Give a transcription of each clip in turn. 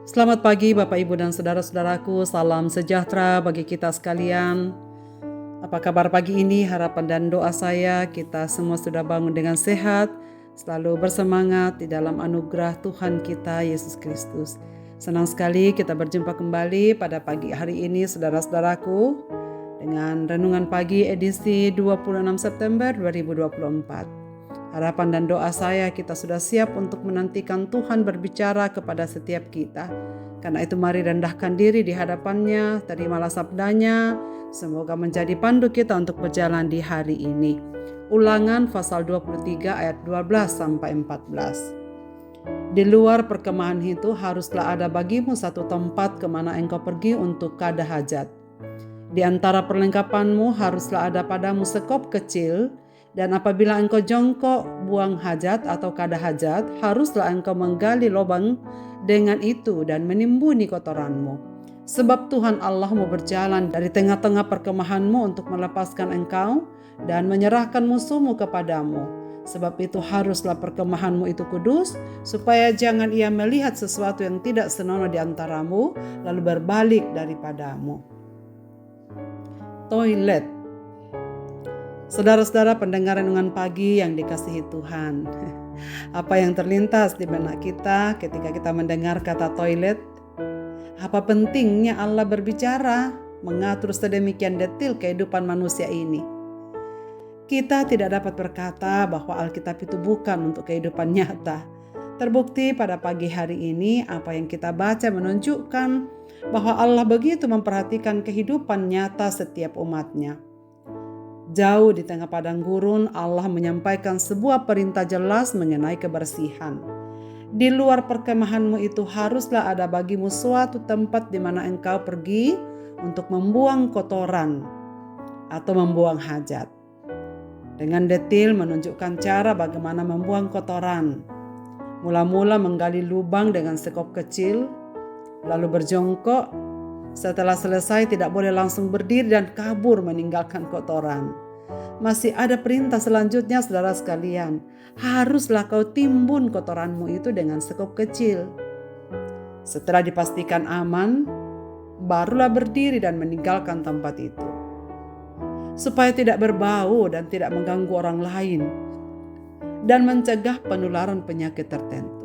Selamat pagi Bapak Ibu dan saudara-saudaraku, salam sejahtera bagi kita sekalian. Apa kabar pagi ini? Harapan dan doa saya kita semua sudah bangun dengan sehat, selalu bersemangat di dalam anugerah Tuhan kita Yesus Kristus. Senang sekali kita berjumpa kembali pada pagi hari ini saudara-saudaraku dengan renungan pagi edisi 26 September 2024. Harapan dan doa saya kita sudah siap untuk menantikan Tuhan berbicara kepada setiap kita. Karena itu mari rendahkan diri di hadapannya, terimalah sabdanya, semoga menjadi pandu kita untuk berjalan di hari ini. Ulangan pasal 23 ayat 12-14. Di luar perkemahan itu haruslah ada bagimu satu tempat kemana engkau pergi untuk kada hajat. Di antara perlengkapanmu haruslah ada padamu sekop kecil, dan apabila engkau jongkok buang hajat atau kada hajat, haruslah engkau menggali lubang dengan itu dan menimbuni kotoranmu. Sebab Tuhan Allahmu berjalan dari tengah-tengah perkemahanmu untuk melepaskan engkau dan menyerahkan musuhmu kepadamu. Sebab itu haruslah perkemahanmu itu kudus, supaya jangan ia melihat sesuatu yang tidak senonoh di antaramu, lalu berbalik daripadamu. Toilet. Saudara-saudara pendengar renungan pagi yang dikasihi Tuhan. Apa yang terlintas di benak kita ketika kita mendengar kata toilet? Apa pentingnya Allah berbicara, mengatur sedemikian detil kehidupan manusia ini? Kita tidak dapat berkata bahwa Alkitab itu bukan untuk kehidupan nyata. Terbukti pada pagi hari ini apa yang kita baca menunjukkan bahwa Allah begitu memperhatikan kehidupan nyata setiap umatnya. Jauh di tengah padang gurun, Allah menyampaikan sebuah perintah jelas mengenai kebersihan. Di luar perkemahanmu itu haruslah ada bagimu suatu tempat di mana engkau pergi untuk membuang kotoran atau membuang hajat. Dengan detil menunjukkan cara bagaimana membuang kotoran. Mula-mula menggali lubang dengan sekop kecil, lalu berjongkok. Setelah selesai tidak boleh langsung berdiri dan kabur meninggalkan kotoran. Masih ada perintah selanjutnya saudara sekalian. Haruslah kau timbun kotoranmu itu dengan sekop kecil. Setelah dipastikan aman, barulah berdiri dan meninggalkan tempat itu. Supaya tidak berbau dan tidak mengganggu orang lain. Dan mencegah penularan penyakit tertentu.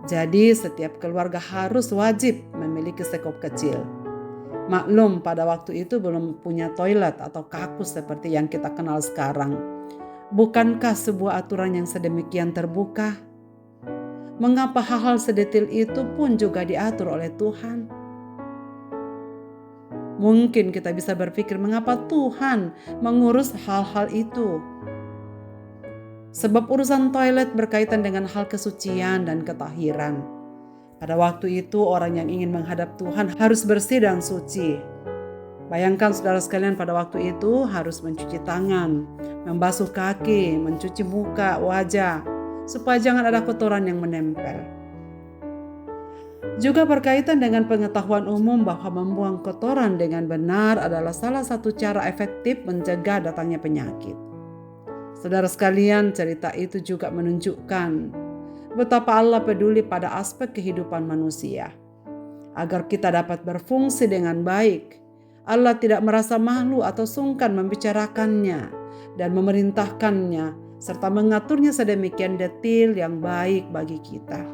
Jadi setiap keluarga harus wajib memiliki sekop kecil. Maklum pada waktu itu belum punya toilet atau kakus seperti yang kita kenal sekarang. Bukankah sebuah aturan yang sedemikian terbuka? Mengapa hal-hal sedetil itu pun juga diatur oleh Tuhan? Mungkin kita bisa berpikir mengapa Tuhan mengurus hal-hal itu? Sebab urusan toilet berkaitan dengan hal kesucian dan ketahiran. Pada waktu itu orang yang ingin menghadap Tuhan harus bersih dan suci. Bayangkan saudara sekalian pada waktu itu harus mencuci tangan, membasuh kaki, mencuci muka, wajah, supaya jangan ada kotoran yang menempel. Juga berkaitan dengan pengetahuan umum bahwa membuang kotoran dengan benar adalah salah satu cara efektif mencegah datangnya penyakit. Saudara sekalian, cerita itu juga menunjukkan betapa Allah peduli pada aspek kehidupan manusia. Agar kita dapat berfungsi dengan baik, Allah tidak merasa malu atau sungkan membicarakannya dan memerintahkannya, serta mengaturnya sedemikian detil yang baik bagi kita.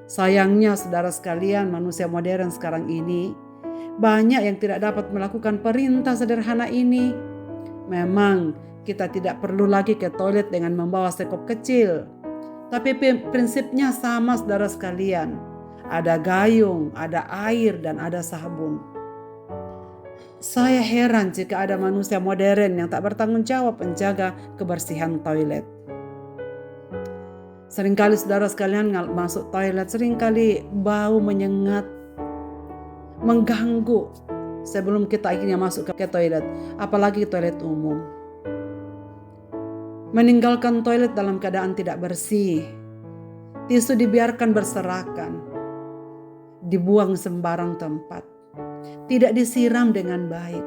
Sayangnya saudara sekalian, manusia modern sekarang ini banyak yang tidak dapat melakukan perintah sederhana ini. Memang kita tidak perlu lagi ke toilet dengan membawa sekop kecil. Tapi prinsipnya sama saudara sekalian. Ada gayung, ada air, dan ada sabun. Saya heran jika ada manusia modern yang tak bertanggung jawab menjaga kebersihan toilet. Seringkali saudara sekalian masuk toilet, seringkali bau menyengat, mengganggu sebelum kita akhirnya masuk ke toilet, apalagi toilet umum. Meninggalkan toilet dalam keadaan tidak bersih, tisu dibiarkan berserakan, dibuang sembarang tempat, tidak disiram dengan baik.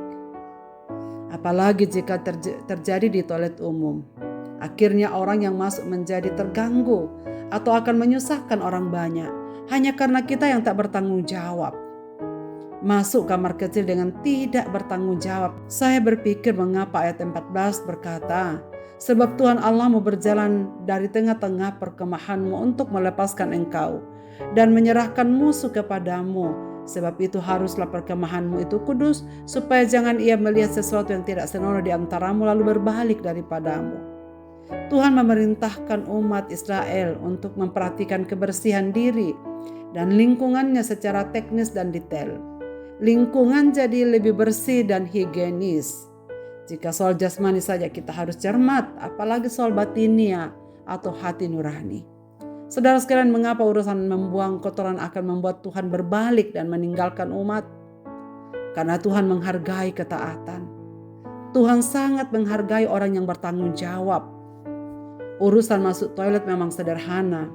Apalagi jika terjadi di toilet umum, akhirnya orang yang masuk menjadi terganggu atau akan menyusahkan orang banyak hanya karena kita yang tak bertanggung jawab. Masuk kamar kecil dengan tidak bertanggung jawab. Saya berpikir mengapa ayat 14 berkata, sebab Tuhan Allah mau berjalan dari tengah-tengah perkemahanmu untuk melepaskan engkau dan menyerahkan musuh kepadamu. Sebab itu haruslah perkemahanmu itu kudus, supaya jangan ia melihat sesuatu yang tidak senonoh di antaramu lalu berbalik daripadamu. Tuhan memerintahkan umat Israel untuk memperhatikan kebersihan diri dan lingkungannya secara teknis dan detail. Lingkungan jadi lebih bersih dan higienis. Jika soal jasmani saja kita harus cermat, apalagi soal batinia atau hati nurani. Saudara sekalian, mengapa urusan membuang kotoran akan membuat Tuhan berbalik dan meninggalkan umat? Karena Tuhan menghargai ketaatan. Tuhan sangat menghargai orang yang bertanggung jawab. Urusan masuk toilet memang sederhana,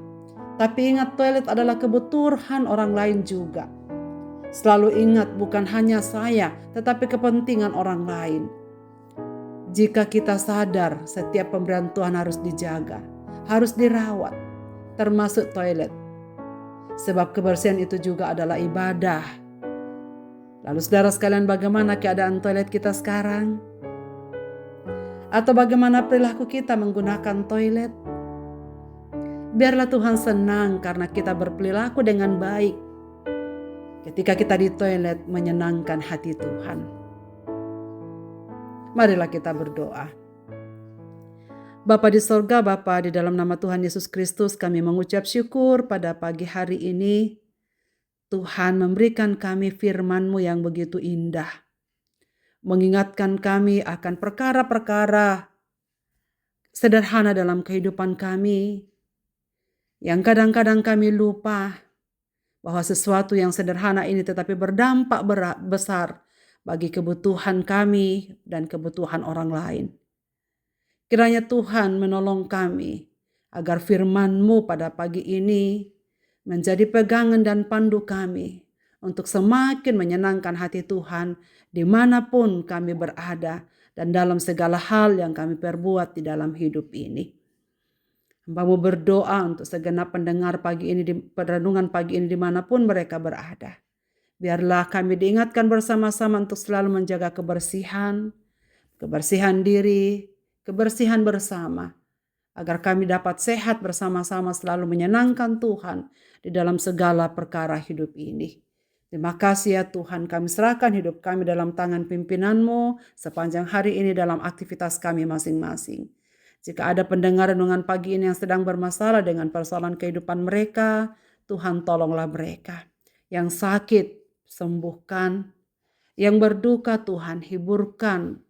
tapi ingat, toilet adalah kebutuhan orang lain juga. Selalu ingat, bukan hanya saya, tetapi kepentingan orang lain. Jika kita sadar setiap pemberian Tuhan harus dijaga, harus dirawat, termasuk toilet. Sebab kebersihan itu juga adalah ibadah. Lalu saudara sekalian, bagaimana keadaan toilet kita sekarang? Atau bagaimana perilaku kita menggunakan toilet? Biarlah Tuhan senang karena kita berperilaku dengan baik. Ketika kita di toilet, menyenangkan hati Tuhan. Marilah kita berdoa. Bapa di sorga, Bapa, di dalam nama Tuhan Yesus Kristus, kami mengucap syukur pada pagi hari ini. Tuhan memberikan kami firman-Mu yang begitu indah. Mengingatkan kami akan perkara-perkara sederhana dalam kehidupan kami, yang kadang-kadang kami lupa bahwa sesuatu yang sederhana ini tetapi berdampak besar bagi kebutuhan kami dan kebutuhan orang lain. Kiranya Tuhan menolong kami agar firman-Mu pada pagi ini menjadi pegangan dan pandu kami untuk semakin menyenangkan hati Tuhan dimanapun kami berada dan dalam segala hal yang kami perbuat di dalam hidup ini. Hamba-Mu berdoa untuk segenap pendengar pagi ini, di perenungan pagi ini dimanapun mereka berada. Biarlah kami diingatkan bersama-sama untuk selalu menjaga kebersihan diri, kebersihan bersama, agar kami dapat sehat bersama-sama selalu menyenangkan Tuhan di dalam segala perkara hidup ini. Terima kasih ya Tuhan, kami serahkan hidup kami dalam tangan pimpinan-Mu sepanjang hari ini dalam aktivitas kami masing-masing. Jika ada pendengar renungan pagi ini yang sedang bermasalah dengan persoalan kehidupan mereka, Tuhan tolonglah mereka. Yang sakit, sembuhkan. Yang berduka, Tuhan hiburkan.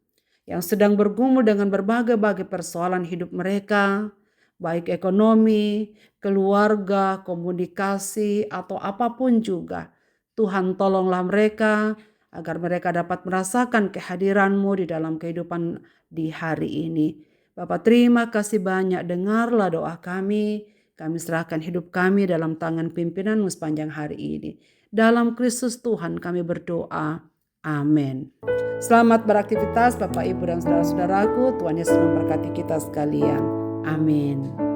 Yang sedang bergumul dengan berbagai-bagai persoalan hidup mereka, baik ekonomi, keluarga, komunikasi, atau apapun juga. Tuhan tolonglah mereka agar mereka dapat merasakan kehadiran-Mu di dalam kehidupan di hari ini. Bapak, terima kasih banyak, dengarlah doa kami. Kami serahkan hidup kami dalam tangan pimpinan-Mu sepanjang hari ini. Dalam Kristus Tuhan kami berdoa. Amin. Selamat beraktivitas Bapak, Ibu, dan saudara-saudaraku. Tuhan Yesus memberkati kita sekalian. Amin.